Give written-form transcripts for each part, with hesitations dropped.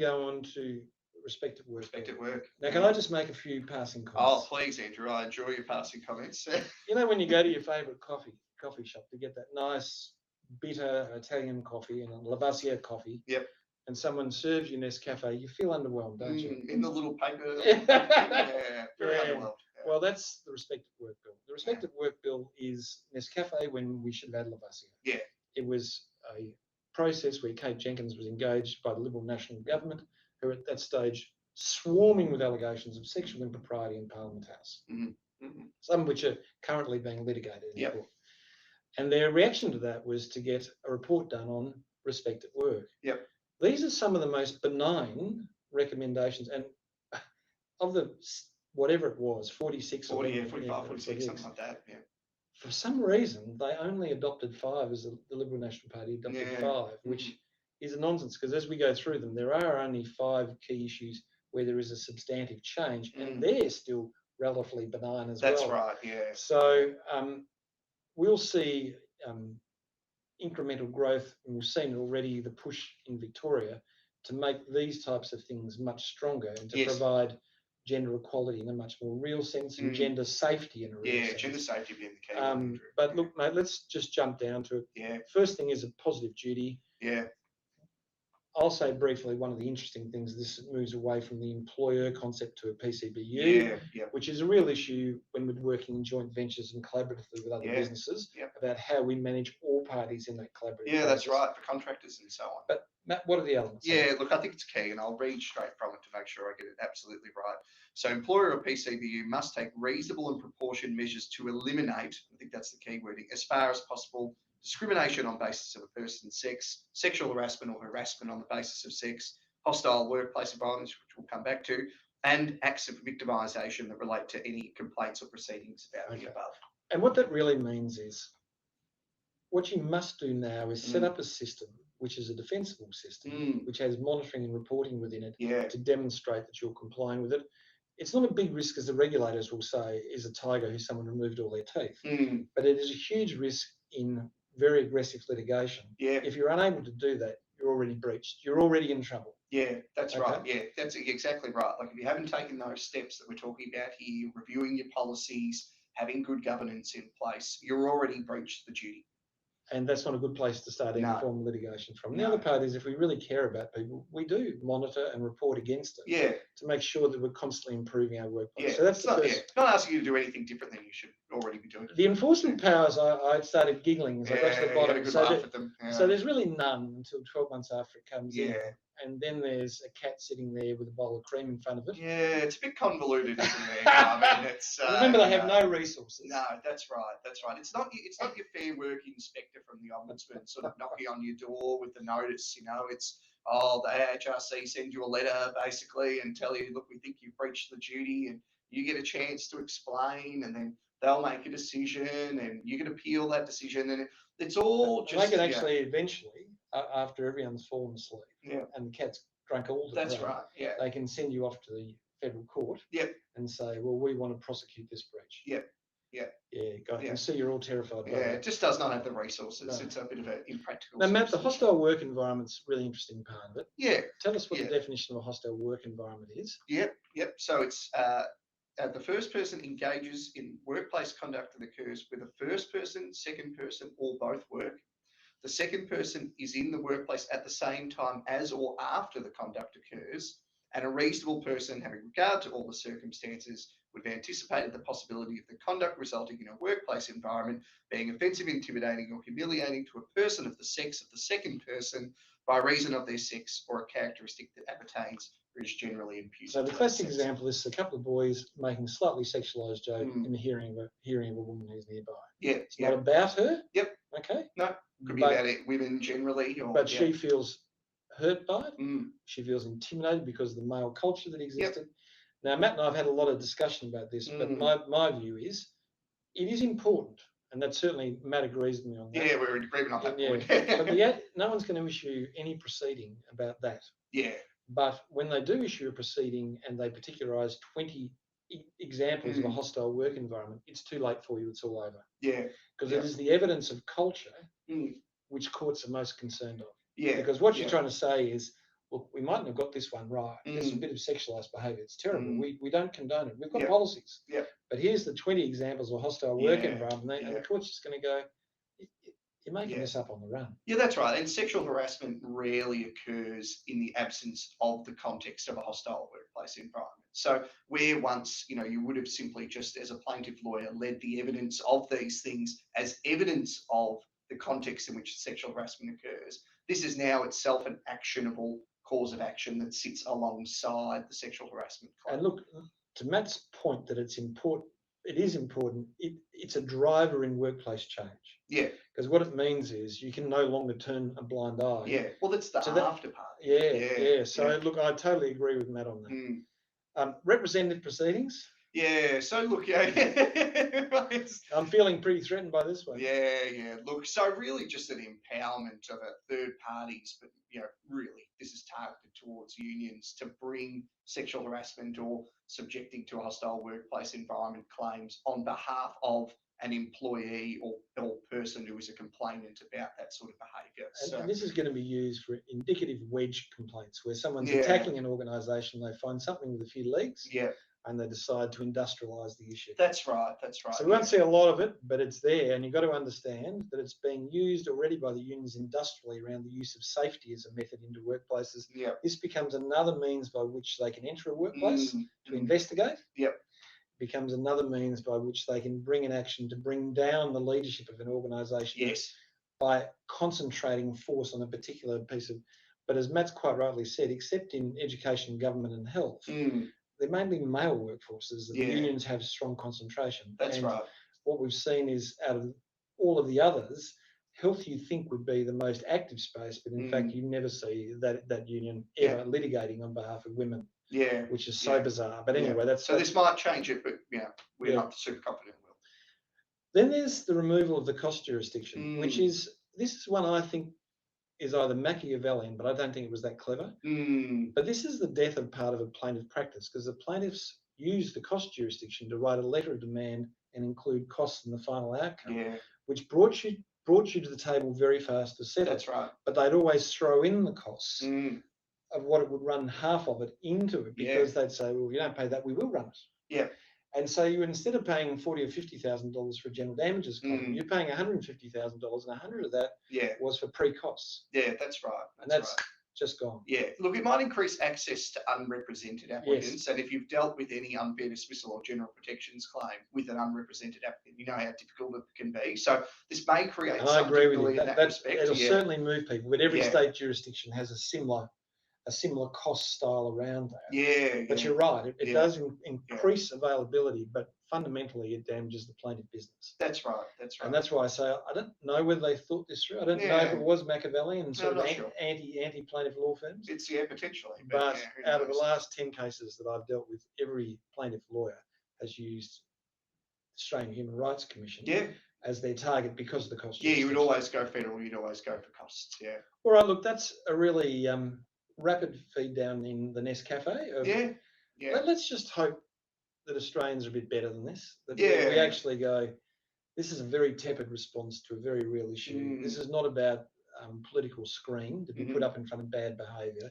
go on to respect at work. Respect at work. Now, can I just make a few passing Oh, comments? please, Andrew. I enjoy your passing comments. You know, when you go to your favourite coffee shop to get that nice bitter Italian coffee and a Lavoisier coffee, Yep. and someone serves you Nescafe, you feel underwhelmed, don't you? In the little paper. Yeah. Very underwhelmed. Yeah. Well, that's the Respect at Work bill. The Respect at Work bill is Nescafe when we should have had Lavoisier. Yeah. It was a process where Kate Jenkins was engaged by the Liberal National Government, who were at that stage swarming with allegations of sexual impropriety in Parliament House, some of which are currently being litigated in court. And their reaction to that was to get a report done on respect at work. Yep. These are some of the most benign recommendations, and of the whatever it was, 46 45, 46, something like that. Yeah. For some reason, they only adopted 5, as the Liberal National Party adopted 5, which is a nonsense, because as we go through them, there are only 5 key issues where there is a substantive change, and they're still relatively benign as well. That's right, yeah. So we'll see incremental growth, and we've seen already the push in Victoria to make these types of things much stronger and to provide gender equality in a much more real sense and gender safety in a real sense. Yeah, gender safety being the key. But look, mate, let's just jump down to it. Yeah. First thing is a positive duty. Yeah. I'll say briefly, one of the interesting things, this moves away from the employer concept to a PCBU, which is a real issue when we're working in joint ventures and collaboratively with other businesses about how we manage all parties in that collaborative process. That's right, for contractors and so on. But Matt, what are the elements? Yeah, look, I think it's key, and I'll read straight from it to make sure I get it absolutely right. So employer or PCBU must take reasonable and proportioned measures to eliminate, I think that's the key wording, as far as possible, discrimination on basis of a person's sex, sexual harassment or harassment on the basis of sex, hostile workplace environments, which we'll come back to, and acts of victimisation that relate to any complaints or proceedings about the above. And what that really means is, what you must do now is set up a system which is a defensible system, which has monitoring and reporting within it to demonstrate that you're complying with it. It's not a big risk, as the regulators will say, is a tiger who someone removed all their teeth. But it is a huge risk in very aggressive litigation. If you're unable to do that, you're already breached. You're already in trouble. Yeah, that's right. Yeah, that's exactly right. Like if you haven't taken those steps that we're talking about here, reviewing your policies, having good governance in place, you're already breached the duty. And that's not a good place to start any form of litigation from. The other part is, if we really care about people, we do monitor and report against it to make sure that we're constantly improving our workplace. So that's not asking you to do anything different than you should already be doing. The enforcement powers, I started giggling as I got to the bottom. So there's really none until 12 months after it comes in. And then there's a cat sitting there with a bowl of cream in front of it. Yeah, it's a bit convoluted, isn't it? I mean, it's remember they have no resources. No, that's right. That's right. It's not your fair work inspector from the ombudsman sort of knocking on your door with the notice. You know, it's the AHRC send you a letter basically and tell you, look, we think you've breached the duty, and you get a chance to explain, and then they'll make a decision, and you can appeal that decision, and it's all just. They can actually eventually, after everyone's fallen asleep, and the cat's drunk all the time, right. Yeah, they can send you off to the federal court. And say, well, we want to prosecute this breach. I can see you're all terrified. It just does not have the resources. No. It's a bit of an impractical. Now, Matt, the hostile work environment's a really interesting part of it. Yeah. Tell us what the definition of a hostile work environment is. Yep. So it's the first person engages in workplace conduct that occurs with a first person, second person, or both work. The second person is in the workplace at the same time as or after the conduct occurs, and a reasonable person, having regard to all the circumstances, would have anticipated the possibility of the conduct resulting in a workplace environment being offensive, intimidating, or humiliating to a person of the sex of the second person by reason of their sex or a characteristic that appertains or is generally imputed. So the classic example is a couple of boys making a slightly sexualised joke in the hearing of a woman who's nearby. It's not about her. Okay. No, could be about it, women generally. But she feels hurt by it. She feels intimidated because of the male culture that existed. Now, Matt and I have had a lot of discussion about this, but my view is it is important, and that certainly Matt agrees with me on that. Yeah, we're in agreement on that point. But no one's going to issue any proceeding about that. Yeah. But when they do issue a proceeding and they particularise 20 examples of a hostile work environment, it's too late for you. It's all over. Yeah. Because it is the evidence of culture which courts are most concerned of. Yeah. Because what you're trying to say is, look, we mightn't have got this one right. There's a bit of sexualised behaviour. It's terrible. We don't condone it. We've got policies. But here's the 20 examples of hostile work environment, and the court's just going to go, you're making this up on the run. Yeah, that's right. And sexual harassment rarely occurs in the absence of the context of a hostile workplace environment. So where once, you would have simply just as a plaintiff lawyer led the evidence of these things as evidence of the context in which sexual harassment occurs, this is now itself an actionable cause of action that sits alongside the sexual harassment claim. And look, to Matt's point that it's important, it is important. It's a driver in workplace change. Yeah. Because what it means is you can no longer turn a blind eye. Yeah. Well, that's the after part. Yeah. So look, I totally agree with Matt on that. Representative proceedings. Yeah. So look, I'm feeling pretty threatened by this one. Yeah. Look, so really just an empowerment of third parties, but really this is targeted towards unions to bring sexual harassment or subjecting to a hostile workplace environment claims on behalf of an employee or person who is a complainant about that sort of behaviour. And this is going to be used for indicative wedge complaints where someone's attacking an organisation, they find something with a few legs. Yeah. And they decide to industrialise the issue. That's right. So we won't see a lot of it, but it's there, and you've got to understand that it's being used already by the unions industrially around the use of safety as a method into workplaces. Yeah. This becomes another means by which they can enter a workplace to investigate. Yep. Becomes another means by which they can bring an action to bring down the leadership of an organisation. Yes. By concentrating force on a particular piece of, but as Matt's quite rightly said, except in education, government and health, they're mainly male workforces that the unions have strong concentration. That's right. What we've seen is out of all of the others, health you think would be the most active space, but in fact you never see that union ever litigating on behalf of women. Yeah. Which is so bizarre. But anyway, this might change it, but we're not super confident it will. Then there's the removal of the cost jurisdiction, which is one I think is either Machiavellian, but I don't think it was that clever. But this is the death of part of a plaintiff practice, because the plaintiffs use the cost jurisdiction to write a letter of demand and include costs in the final outcome, which brought you to the table very fast to settle. That's right. But they'd always throw in the costs of what it would run half of it into it, because they'd say, well, if you don't pay that, we will run it. Yeah. And so you, instead of paying $40,000 or $50,000 for a general damages claim, you're paying $150,000, and $100 of that was for pre-costs. Yeah, that's right. And that's just gone. Yeah, look, it might increase access to unrepresented applicants, and if you've dealt with any unfair dismissal or general protections claim with an unrepresented applicant, you know how difficult it can be. So this may create some difficulty in that respect. It'll certainly move people, but every state jurisdiction has a similar cost style around that. Yeah. But you're right, it does increase availability, but fundamentally it damages the plaintiff business. That's right. And that's why I say I don't know whether they thought this through. I don't know if it was Machiavellian and sort of anti-plaintiff law firms. It's potentially. But out of the last 10 cases that I've dealt with, every plaintiff lawyer has used Australian Human Rights Commission as their target because of the cost. Yeah, you would always go federal, you'd always go for costs. Yeah. All right, look, that's a really rapid feed down in the Nescafe. Let's just hope that Australians are a bit better than this. That we actually go, this is a very tepid response to a very real issue. This is not about political screen to be put up in front of bad behaviour.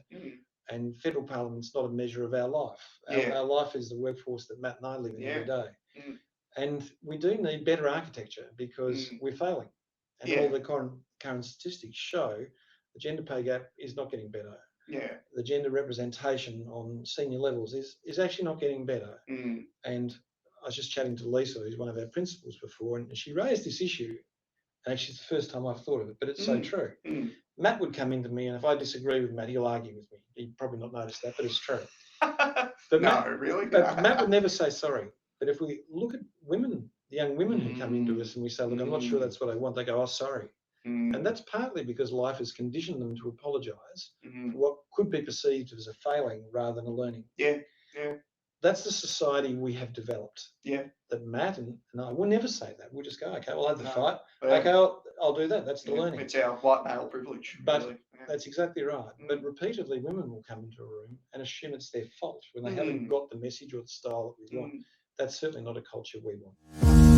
And federal parliament's not a measure of our life. Our life is the workforce that Matt and I live in every day. And we do need better architecture because we're failing. And all the current statistics show the gender pay gap is not getting better. Yeah. The gender representation on senior levels is actually not getting better. And I was just chatting to Lisa, who's one of our principals before, and she raised this issue. Actually, it's the first time I've thought of it, but it's so true. Matt would come into me, and if I disagree with Matt, he'll argue with me. He'd probably not notice that, but it's true. But Matt would never say sorry. But if we look at women, the young women who come into us and we say, look, I'm not sure that's what I want, they go, oh, sorry. And that's partly because life has conditioned them to apologise for what could be perceived as a failing rather than a learning. That's the society we have developed. That Matt and I will never say that. We'll just go, okay, we'll have the fight. Okay, I'll do that. That's the learning. It's our white male privilege. But that's exactly right. But repeatedly, women will come into a room and assume it's their fault when they haven't got the message or the style that we want. That's certainly not a culture we want.